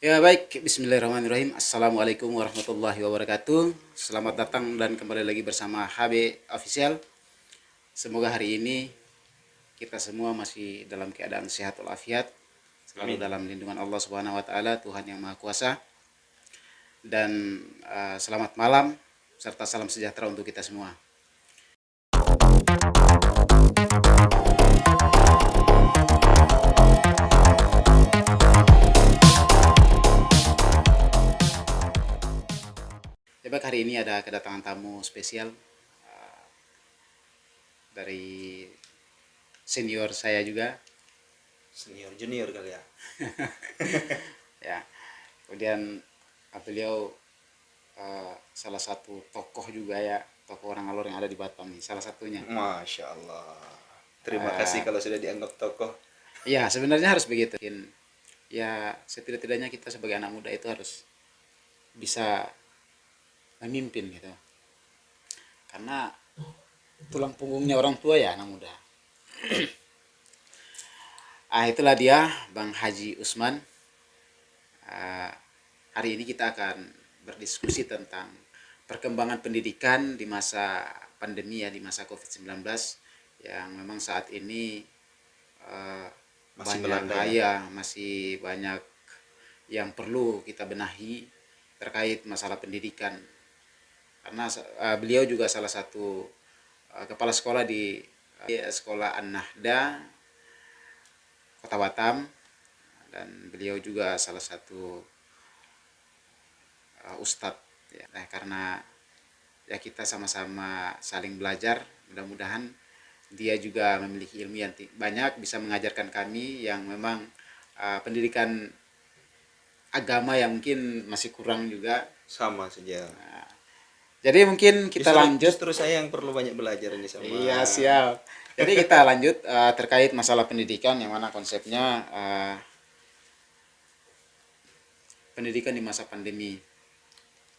Ya baik, Bismillahirrahmanirrahim. Assalamualaikum warahmatullahi wabarakatuh. Selamat datang dan kembali lagi bersama HB Official. Semoga hari ini kita semua masih dalam keadaan sehat walafiat, selalu Amin. dalam lindungan Allah Subhanahu wa taala, Tuhan yang Maha Kuasa. Dan selamat malam serta salam sejahtera untuk kita semua. Ya baik, hari ini ada kedatangan tamu spesial dari senior saya juga. Senior junior kali ya. Ya, kemudian beliau salah satu tokoh juga ya, tokoh orang alor yang ada di Batam nih, salah satunya. Masya Allah. Terima kasih Eh, kalau sudah dianggap tokoh. ya sebenarnya harus begitu. Ya setidak-tidaknya kita sebagai anak muda itu harus bisa memimpin gitu. Karena tulang punggungnya orang tua ya anak muda. Itulah dia Bang Haji Usman. Ah, Hari ini kita akan berdiskusi tentang perkembangan pendidikan di masa pandemi ya, di masa COVID-19 yang memang saat ini eh, Masih banyak melanda ya. masih banyak yang perlu kita benahi terkait masalah pendidikan. Karena beliau juga salah satu kepala sekolah di sekolah An-Nahda Kota Batam, dan beliau juga salah satu ustadz ya. Nah, karena ya kita sama-sama saling belajar, mudah-mudahan dia juga memiliki ilmu yang banyak, bisa mengajarkan kami yang memang pendidikan agama yang mungkin masih kurang juga. Sama saja. Jadi mungkin kita Justru lanjut. justru saya yang perlu banyak belajar ini sama. Iya siap. Jadi kita lanjut terkait masalah pendidikan yang mana konsepnya pendidikan di masa pandemi.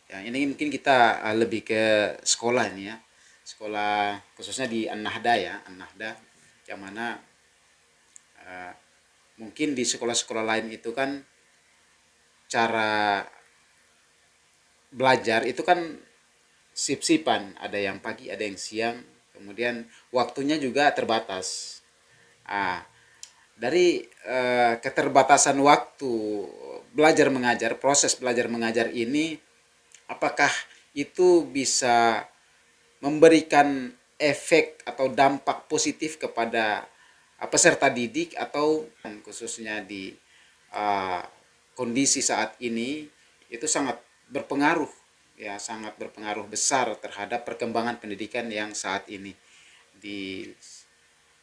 Ya, ini mungkin kita lebih ke sekolah ini ya. Sekolah khususnya di An-Nahda ya, An-Nahda yang mana mungkin di sekolah-sekolah lain itu kan cara belajar itu kan sip-sipan, ada yang pagi, ada yang siang, kemudian waktunya juga terbatas. Ah, dari keterbatasan waktu belajar mengajar, proses belajar mengajar ini, apakah itu bisa memberikan efek atau dampak positif kepada peserta didik, atau khususnya di uh, kondisi saat ini itu sangat berpengaruh ya, sangat berpengaruh besar terhadap perkembangan pendidikan yang saat ini di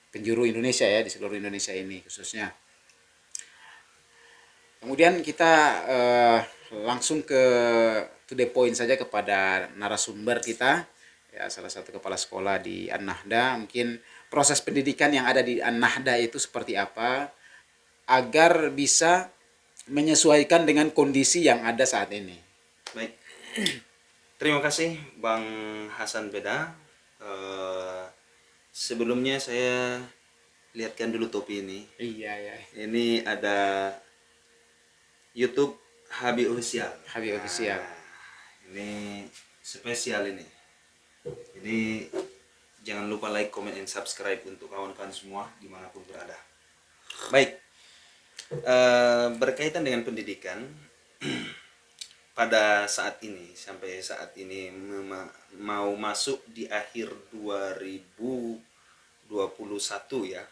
penjuru Indonesia ya, di seluruh Indonesia ini khususnya. Kemudian kita langsung ke to the point saja kepada narasumber kita ya, salah satu kepala sekolah di An-Nahda. Mungkin proses pendidikan yang ada di An-Nahda itu seperti apa agar bisa menyesuaikan dengan kondisi yang ada saat ini. Baik. Terima kasih Bang Hasan Beda. Eh, Sebelumnya saya lihatkan dulu topi ini. Iya ya. Ini ada YouTube Habi Official. Habib official. Ini spesial ini. Jadi jangan lupa like, comment, and subscribe untuk kawan-kawan semua dimanapun berada. Baik, berkaitan dengan pendidikan pada saat ini sampai saat ini mau masuk di akhir 2021 ya.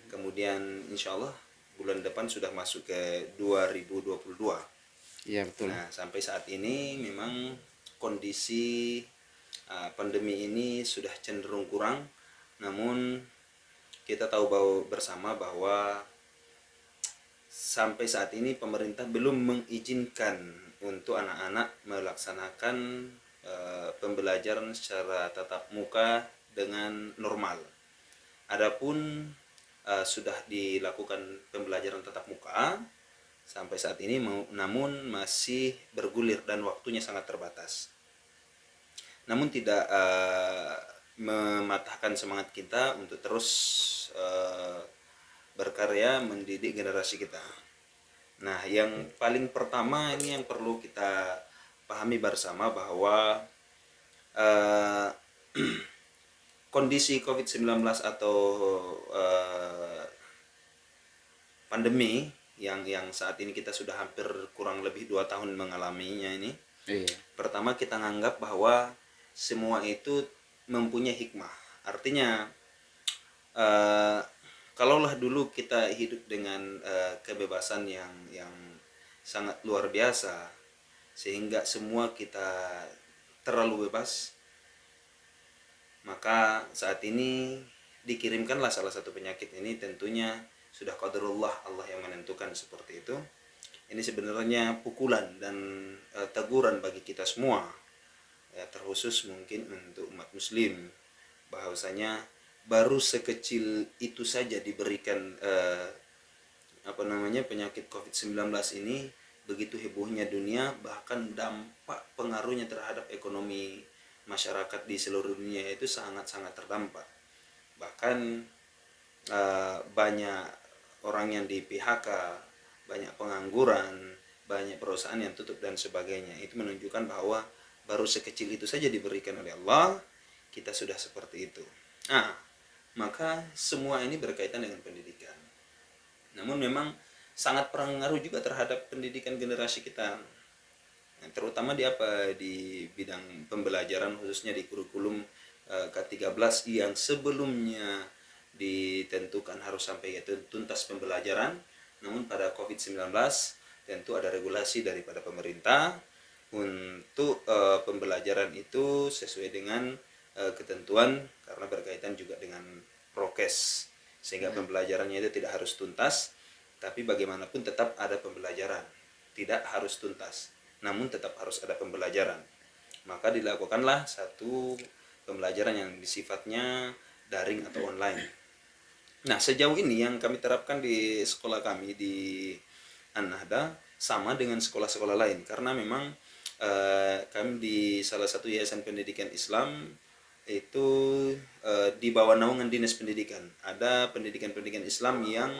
Kemudian insya Allah bulan depan sudah masuk ke 2022. Iya betul. Nah, sampai saat ini memang kondisi pandemi ini sudah cenderung kurang, namun kita tahu bersama bahwa sampai saat ini pemerintah belum mengizinkan untuk anak-anak melaksanakan pembelajaran secara tatap muka dengan normal. Adapun sudah dilakukan pembelajaran tatap muka sampai saat ini, namun masih bergulir dan waktunya sangat terbatas. Namun tidak mematahkan semangat kita untuk terus berkarya mendidik generasi kita. Nah, yang paling pertama ini yang perlu kita pahami bersama bahwa eh, kondisi COVID-19 atau eh, pandemi yang saat ini kita sudah hampir kurang lebih 2 tahun mengalaminya ini. Iya. Pertama kita nganggap bahwa semua itu mempunyai hikmah. Artinya eh, kalaulah dulu kita hidup dengan kebebasan yang sangat luar biasa sehingga semua kita terlalu bebas, maka saat ini dikirimkanlah salah satu penyakit ini, tentunya sudah qadarullah, Allah yang menentukan seperti itu. Ini sebenarnya pukulan dan teguran bagi kita semua, ya, terkhusus mungkin untuk umat muslim, bahwasanya baru sekecil itu saja diberikan penyakit COVID-19 ini, begitu hebohnya dunia, bahkan dampak pengaruhnya terhadap ekonomi masyarakat di seluruh dunia itu sangat-sangat terdampak. Bahkan banyak orang yang di PHK, banyak pengangguran, banyak perusahaan yang tutup dan sebagainya. Itu menunjukkan bahwa baru sekecil itu saja diberikan oleh Allah, kita sudah seperti itu. Nah, maka semua ini berkaitan dengan pendidikan. Namun memang sangat berpengaruh juga terhadap pendidikan generasi kita. Nah, terutama di bidang pembelajaran, khususnya di kurikulum K13 yang sebelumnya ditentukan harus sampai yaitu tuntas pembelajaran. Namun pada COVID-19 tentu ada regulasi daripada pemerintah untuk pembelajaran itu sesuai dengan ketentuan, karena berkaitan juga dengan prokes, sehingga pembelajarannya itu tidak harus tuntas, tapi bagaimanapun tetap ada pembelajaran, tidak harus tuntas, namun tetap harus ada pembelajaran. Maka dilakukanlah satu pembelajaran yang sifatnya daring atau online. Nah, sejauh ini yang kami terapkan di sekolah kami di An-Nahda sama dengan sekolah-sekolah lain, karena memang kami di salah satu yayasan pendidikan Islam itu di bawah naungan dinas pendidikan. Ada pendidikan-pendidikan Islam yang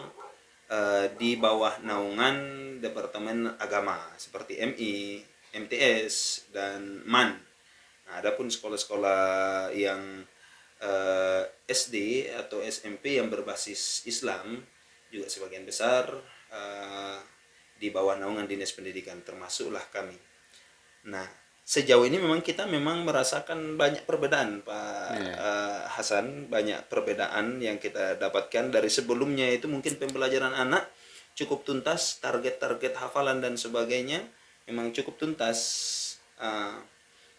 di bawah naungan Departemen Agama seperti MI, MTS, dan MAN. Nah, adapun sekolah-sekolah yang SD atau SMP yang berbasis Islam juga sebagian besar di bawah naungan dinas pendidikan, termasuklah kami. Nah, sejauh ini memang kita merasakan banyak perbedaan, Pak Hasan, banyak perbedaan yang kita dapatkan dari sebelumnya. Itu mungkin pembelajaran anak cukup tuntas, target-target hafalan dan sebagainya memang cukup tuntas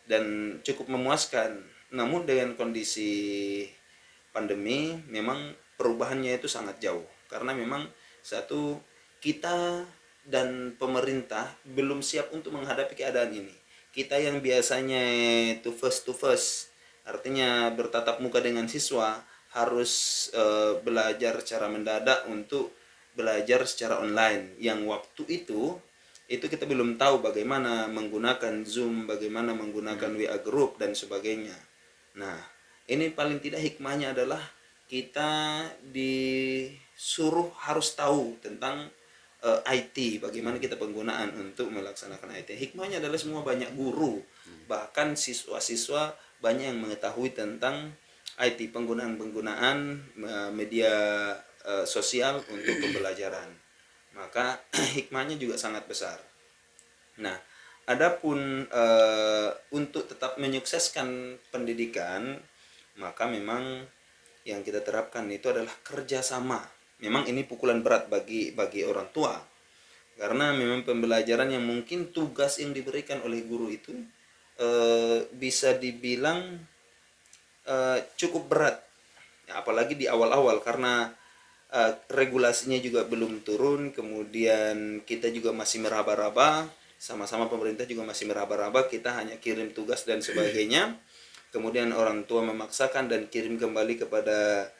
dan cukup memuaskan. Namun dengan kondisi pandemi memang perubahannya itu sangat jauh, karena memang satu, kita dan pemerintah belum siap untuk menghadapi keadaan ini. Kita yang biasanya to first, artinya bertatap muka dengan siswa, harus belajar secara mendadak untuk belajar secara online, yang waktu itu kita belum tahu bagaimana menggunakan Zoom, bagaimana menggunakan WA group dan sebagainya. Nah, ini paling tidak hikmahnya adalah kita disuruh harus tahu tentang IT, bagaimana kita penggunaan untuk melaksanakan IT. Hikmahnya adalah semua banyak guru, bahkan siswa-siswa banyak yang mengetahui tentang IT, penggunaan-penggunaan media sosial untuk pembelajaran. Maka hikmahnya juga sangat besar. Nah, adapun untuk tetap menyukseskan pendidikan, maka memang yang kita terapkan itu adalah kerjasama. Memang ini pukulan berat bagi orang tua, karena memang pembelajaran yang mungkin tugas yang diberikan oleh guru itu bisa dibilang cukup berat, ya, apalagi di awal-awal, karena regulasinya juga belum turun, kemudian kita juga masih meraba-raba, sama-sama pemerintah juga masih meraba-raba, kita hanya kirim tugas dan sebagainya, kemudian orang tua memaksakan dan kirim kembali kepada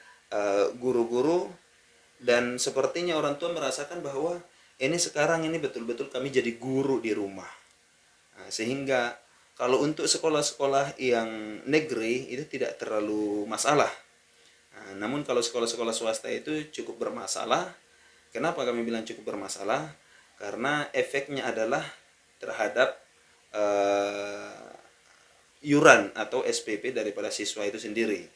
guru-guru, dan sepertinya orang tua merasakan bahwa ini sekarang ini betul-betul kami jadi guru di rumah. Nah, sehingga kalau untuk sekolah-sekolah yang negeri itu tidak terlalu masalah. Nah, namun kalau sekolah-sekolah swasta itu cukup bermasalah. Kenapa kami bilang cukup bermasalah? karena efeknya adalah terhadap iuran atau SPP daripada siswa itu sendiri.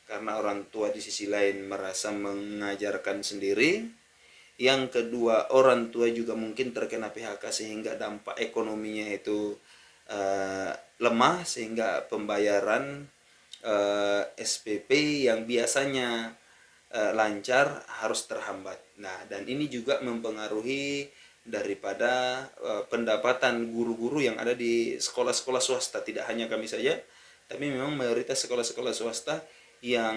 Karena orang tua di sisi lain merasa mengajarkan sendiri, yang kedua orang tua juga mungkin terkena PHK sehingga dampak ekonominya itu lemah, sehingga pembayaran SPP yang biasanya lancar harus terhambat. Nah, dan ini juga mempengaruhi daripada pendapatan guru-guru yang ada di sekolah-sekolah swasta. Tidak hanya kami saja, tapi memang mayoritas sekolah-sekolah swasta yang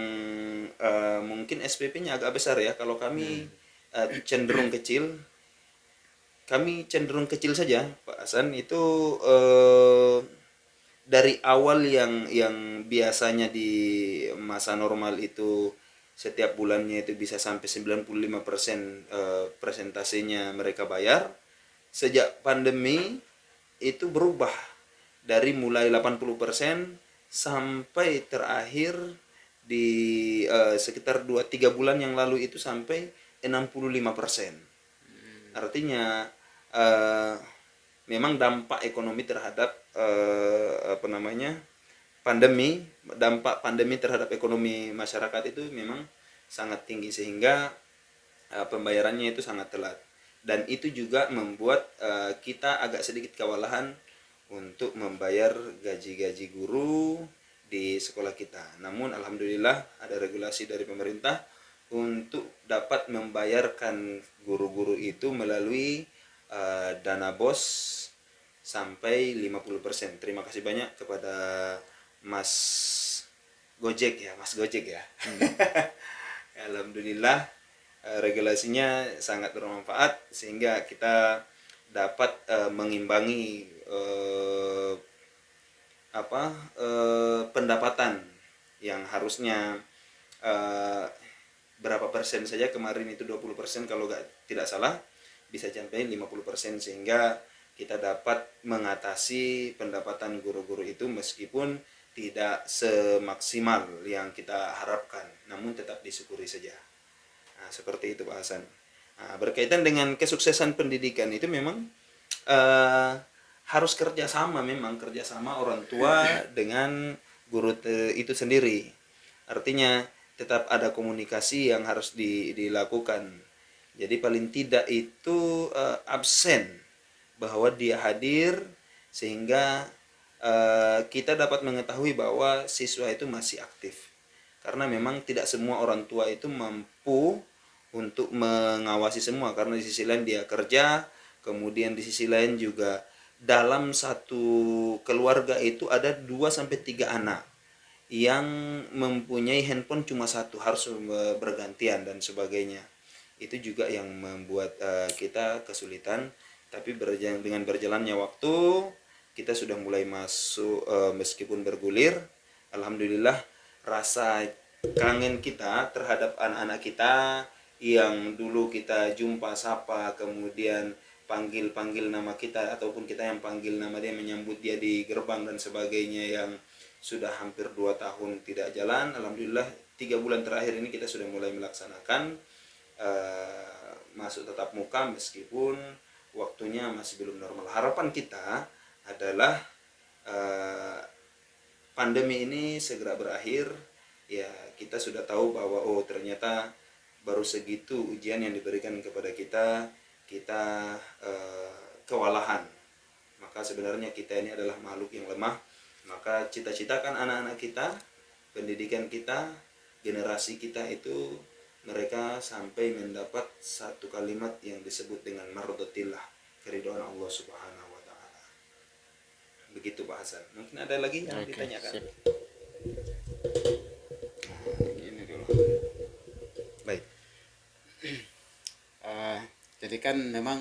mungkin SPP-nya agak besar ya. Kalau kami cenderung kecil, saja Pak Hasan. Itu dari awal yang biasanya di masa normal itu setiap bulannya itu bisa sampai 95% presentasenya mereka bayar. Sejak pandemi itu berubah dari mulai 80% sampai terakhir di sekitar 2-3 bulan yang lalu itu sampai 65%. Artinya eh, memang dampak ekonomi terhadap dampak pandemi terhadap ekonomi masyarakat itu memang sangat tinggi, sehingga pembayarannya itu sangat telat, dan itu juga membuat kita agak sedikit kewalahan untuk membayar gaji-gaji guru di sekolah kita. Namun alhamdulillah ada regulasi dari pemerintah untuk dapat membayarkan guru-guru itu melalui dana BOS sampai 50%. Terima kasih banyak kepada Mas Mas Gojek ya. Alhamdulillah regulasinya sangat bermanfaat sehingga kita dapat mengimbangi pendapatan yang harusnya eh, berapa persen saja kemarin itu 20% kalau tidak salah, bisa sampai 50%, sehingga kita dapat mengatasi pendapatan guru-guru itu meskipun tidak semaksimal yang kita harapkan, namun tetap disyukuri saja. Nah, seperti itu Pak Hasan. Nah, berkaitan dengan kesuksesan pendidikan itu memang eh, harus kerjasama, memang kerjasama orang tua dengan guru itu sendiri. Artinya tetap ada komunikasi yang harus dilakukan. Jadi paling tidak itu absen bahwa dia hadir, sehingga kita dapat mengetahui bahwa siswa itu masih aktif. Karena memang tidak semua orang tua itu mampu untuk mengawasi semua, karena di sisi lain dia kerja, kemudian di sisi lain juga dalam satu keluarga itu ada 2-3 anak yang mempunyai handphone cuma satu, harus bergantian dan sebagainya. Itu juga yang membuat kita kesulitan. Tapi dengan berjalannya waktu, kita sudah mulai masuk, meskipun bergulir, alhamdulillah rasa kangen kita terhadap anak-anak kita yang dulu kita jumpa sapa, kemudian panggil nama kita, ataupun kita yang panggil nama dia, menyambut dia di gerbang dan sebagainya, yang sudah hampir 2 tahun tidak jalan. Alhamdulillah 3 bulan terakhir ini kita sudah mulai melaksanakan masuk tatap muka, meskipun waktunya masih belum normal. Harapan kita adalah pandemi ini segera berakhir. Ya, kita sudah tahu bahwa ternyata baru segitu ujian yang diberikan kepada kita, kewalahan. Maka sebenarnya kita ini adalah makhluk yang lemah. Maka cita-citakan anak-anak kita, pendidikan kita, generasi kita itu mereka sampai mendapat satu kalimat yang disebut dengan mardotillah, keridhaan Allah Subhanahu wa taala. Begitu Pak Hasan. Mungkin ada lagi yang ditanyakan. Sip. Ini dulu. Baik. Jadi kan memang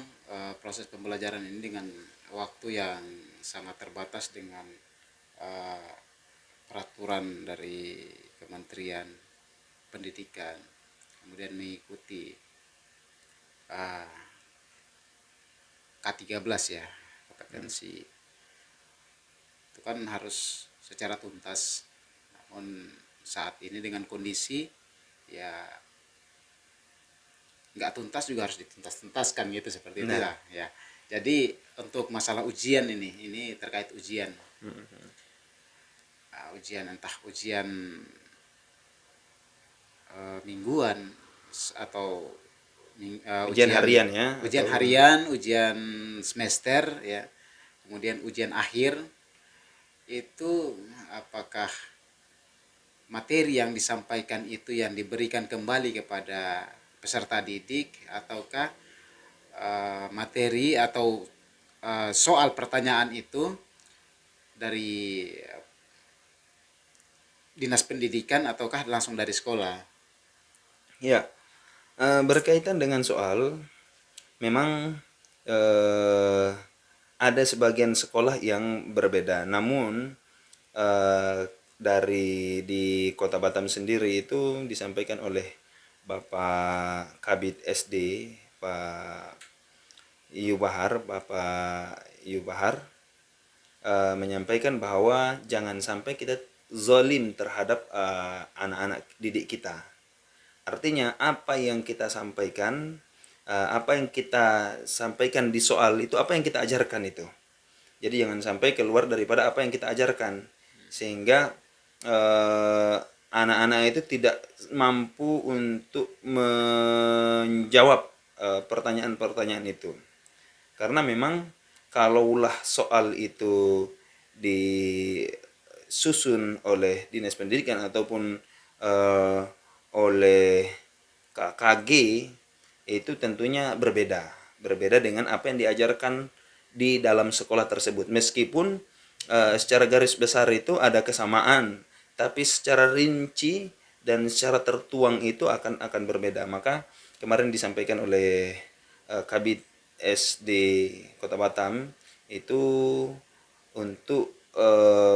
proses pembelajaran ini dengan waktu yang sangat terbatas dengan peraturan dari Kementerian Pendidikan, kemudian mengikuti K13 ya, kompetensi itu kan harus secara tuntas. Namun saat ini dengan kondisi ya nggak tuntas juga harus dituntas-tuntaskan gitu, seperti Nah, itulah ya. Jadi untuk masalah ujian ini terkait ujian. Ujian entah ujian mingguan atau ujian ujian harian ya ujian atau harian, ujian semester ya, kemudian ujian akhir, itu apakah materi yang disampaikan itu yang diberikan kembali kepada peserta didik, ataukah materi atau soal pertanyaan itu dari dinas pendidikan ataukah langsung dari sekolah. ya. Berkaitan dengan soal, memang ada sebagian sekolah yang berbeda. Namun dari di Kota Batam sendiri itu disampaikan oleh Bapak Kabid SD, Pak Yubahar, Bapak Yubahar menyampaikan bahwa jangan sampai kita zolim terhadap anak-anak didik kita. Artinya apa yang kita sampaikan, apa yang kita sampaikan di soal itu, apa yang kita ajarkan itu. Jadi jangan sampai keluar daripada apa yang kita ajarkan, sehingga anak-anak itu tidak mampu untuk menjawab pertanyaan-pertanyaan itu. Karena memang kalaulah soal itu disusun oleh dinas pendidikan ataupun oleh KKG, itu tentunya berbeda dengan apa yang diajarkan di dalam sekolah tersebut. Meskipun secara garis besar itu ada kesamaan, tapi secara rinci dan secara tertuang itu akan berbeda. Maka kemarin disampaikan oleh Kabid SD Kota Batam itu untuk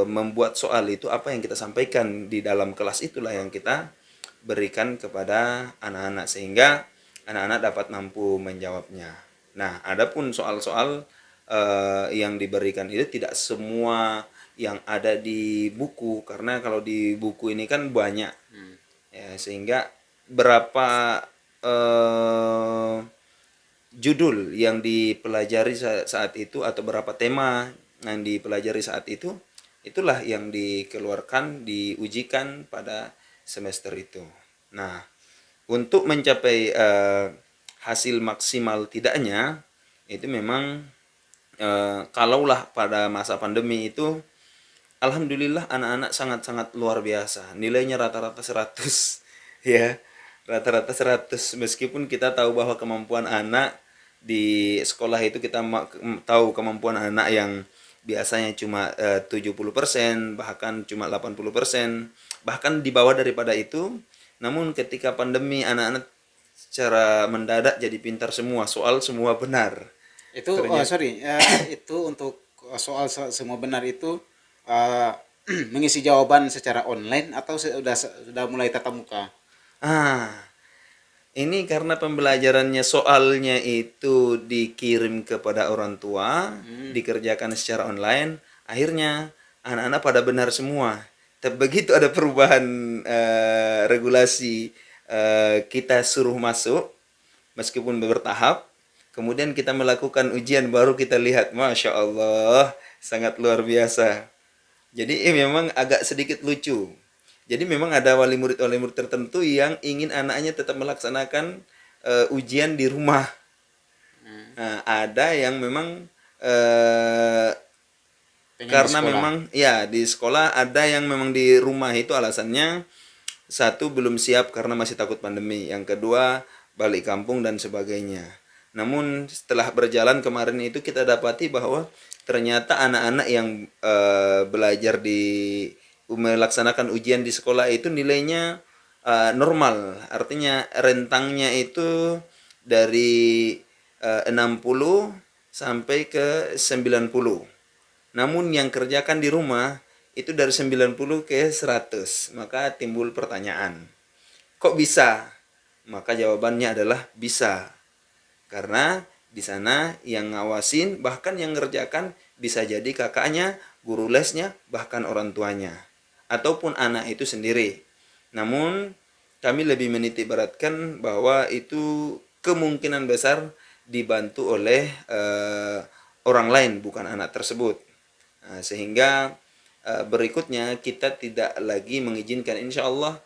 membuat soal itu, apa yang kita sampaikan di dalam kelas itulah yang kita berikan kepada anak-anak sehingga anak-anak dapat mampu menjawabnya. Nah, adapun soal-soal yang diberikan itu tidak semua yang ada di buku, karena kalau di buku ini kan banyak ya, sehingga berapa judul yang dipelajari saat itu atau berapa tema yang dipelajari saat itu, itulah yang dikeluarkan, diujikan pada semester itu. Nah, untuk mencapai hasil maksimal tidaknya itu memang kalaulah pada masa pandemi itu alhamdulillah anak-anak sangat-sangat luar biasa. Nilainya rata-rata 100 ya. Rata-rata 100, meskipun kita tahu bahwa kemampuan anak di sekolah itu kita tahu kemampuan anak yang biasanya cuma 70%, bahkan cuma 80%, bahkan di bawah daripada itu. Namun ketika pandemi anak-anak secara mendadak jadi pintar semua, soal semua benar. Itu Ternyata sorry, itu untuk soal semua benar itu eh, mengisi jawaban secara online atau sudah mulai tatap muka. ah ini karena pembelajarannya soalnya itu dikirim kepada orang tua, dikerjakan secara online, akhirnya anak-anak pada benar semua. Tapi begitu ada perubahan regulasi, kita suruh masuk meskipun bertahap, kemudian kita melakukan ujian baru kita lihat, Masya Allah, sangat luar biasa. Jadi memang agak sedikit lucu. Jadi memang ada wali murid tertentu yang ingin anaknya tetap melaksanakan ujian di rumah. Nah, ada yang memang Pengen di karena sekolah. memang ya di sekolah, ada yang memang di rumah itu alasannya satu belum siap karena masih takut pandemi, yang kedua balik kampung dan sebagainya. Namun setelah berjalan kemarin itu kita dapati bahwa ternyata anak-anak yang belajar di melaksanakan ujian di sekolah itu nilainya normal. Artinya rentangnya itu dari 60 sampai ke 90. Namun yang kerjakan di rumah itu dari 90 ke 100. Maka timbul pertanyaan, kok bisa? Maka jawabannya adalah bisa. Karena di sana yang ngawasin, bahkan yang ngerjakan bisa jadi kakaknya, guru lesnya, bahkan orang tuanya. Ataupun anak itu sendiri. Namun kami lebih menitik beratkan bahwa itu kemungkinan besar dibantu oleh orang lain, bukan anak tersebut. Nah, sehingga berikutnya kita tidak lagi mengizinkan, insya Allah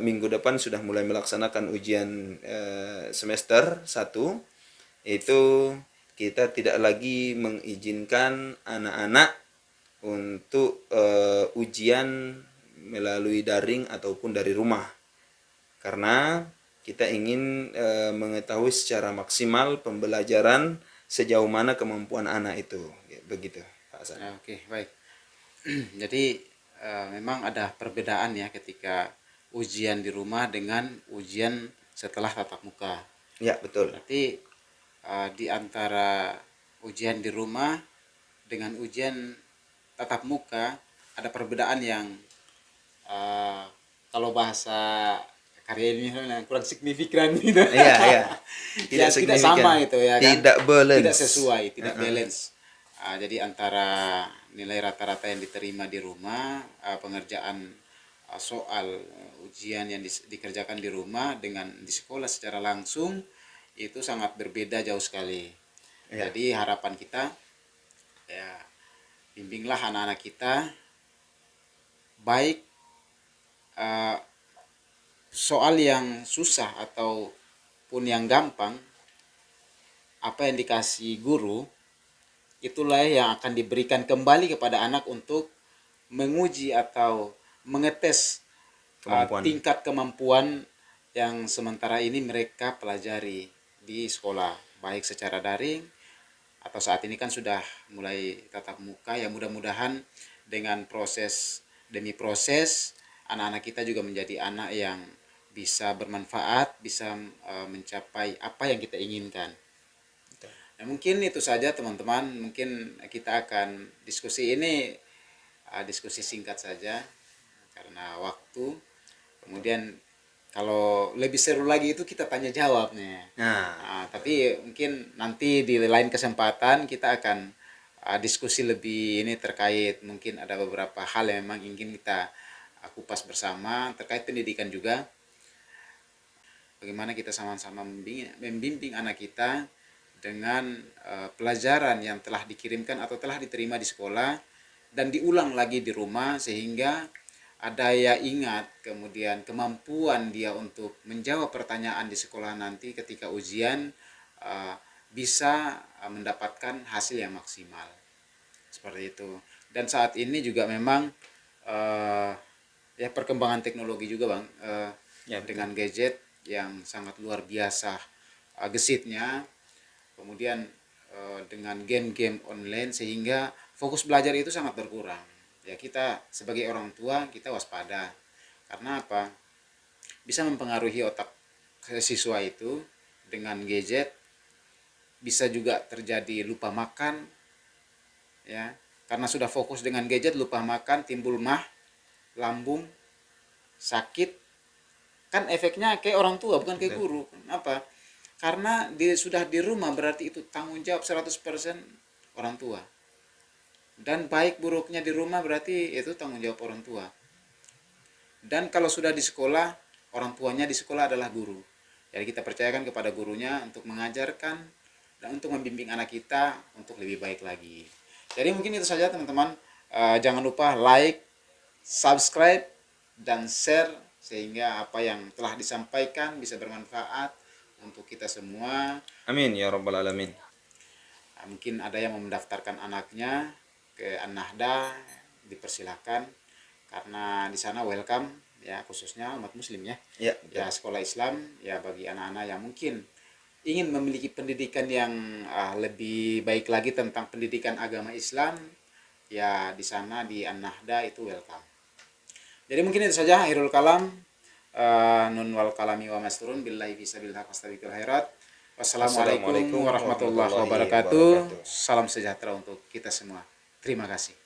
minggu depan sudah mulai melaksanakan ujian semester 1, itu kita tidak lagi mengizinkan anak-anak untuk ujian melalui daring ataupun dari rumah, karena kita ingin mengetahui secara maksimal pembelajaran sejauh mana kemampuan anak itu, begitu Pak Hasan. Oke, baik. Jadi memang ada perbedaan ya ketika ujian di rumah dengan ujian setelah tatap muka. Ya, betul. Berarti di antara ujian di rumah dengan ujian tatap muka ada perbedaan yang kalau bahasa karya ini kurang signifikan gitu. Iya, iya. Tidak sama itu ya kan. Tidak balance. Tidak sesuai, tidak balance. Jadi antara nilai rata-rata yang diterima di rumah, pengerjaan soal ujian yang dikerjakan di rumah dengan di sekolah secara langsung itu sangat berbeda jauh sekali. Ya. Jadi harapan kita ya bimbinglah anak-anak kita baik soal yang susah ataupun yang gampang, apa yang dikasih guru itulah yang akan diberikan kembali kepada anak untuk menguji atau mengetes tingkat kemampuan yang sementara ini mereka pelajari di sekolah, baik secara daring atau saat ini kan sudah mulai tatap muka. Ya mudah-mudahan dengan proses demi proses anak-anak kita juga menjadi anak yang bisa bermanfaat, bisa mencapai apa yang kita inginkan. Nah, mungkin itu saja teman-teman, mungkin kita akan diskusi ini diskusi singkat saja karena waktu. Kemudian kalau lebih seru lagi itu kita tanya jawab nih. Tapi mungkin nanti di lain kesempatan kita akan diskusi lebih ini terkait, mungkin ada beberapa hal yang memang ingin kita kupas bersama terkait pendidikan juga. Bagaimana kita sama-sama membimbing anak kita dengan pelajaran yang telah dikirimkan atau telah diterima di sekolah dan diulang lagi di rumah, sehingga ada daya ingat, kemudian kemampuan dia untuk menjawab pertanyaan di sekolah nanti ketika ujian bisa mendapatkan hasil yang maksimal. Seperti itu. Dan saat ini juga memang ya perkembangan teknologi juga Bang, dengan gadget yang sangat luar biasa gesitnya, kemudian dengan game-game online sehingga fokus belajar itu sangat berkurang. Ya kita sebagai orang tua kita waspada, karena apa? Bisa mempengaruhi otak siswa itu dengan gadget, bisa juga terjadi lupa makan, ya karena sudah fokus dengan gadget, lupa makan, timbul mah, lambung, sakit, kan efeknya kayak orang tua bukan kayak guru. Kenapa? Karena dia sudah di rumah, berarti itu tanggung jawab 100% orang tua. Dan baik buruknya di rumah berarti itu tanggung jawab orang tua. Dan kalau sudah di sekolah, orang tuanya di sekolah adalah guru. Jadi kita percayakan kepada gurunya untuk mengajarkan dan untuk membimbing anak kita untuk lebih baik lagi. Jadi mungkin itu saja teman-teman. Jangan lupa like, subscribe, dan share sehingga apa yang telah disampaikan bisa bermanfaat untuk kita semua. Amin ya rabbal alamin. Mungkin ada yang mau mendaftarkan anaknya ke An-Nahda, dipersilahkan karena di sana welcome ya, khususnya umat muslim ya. Ya sekolah Islam ya, bagi anak-anak yang mungkin ingin memiliki pendidikan yang lebih baik lagi tentang pendidikan agama Islam, ya di sana di An-Nahda itu welcome. Jadi mungkin itu saja akhirul kalam. Nun wal kalami wa masturun billahi fisabilillah fastabiqul khairat. Wassalamualaikum warahmatullahi wabarakatuh. Salam sejahtera untuk kita semua. Terima kasih.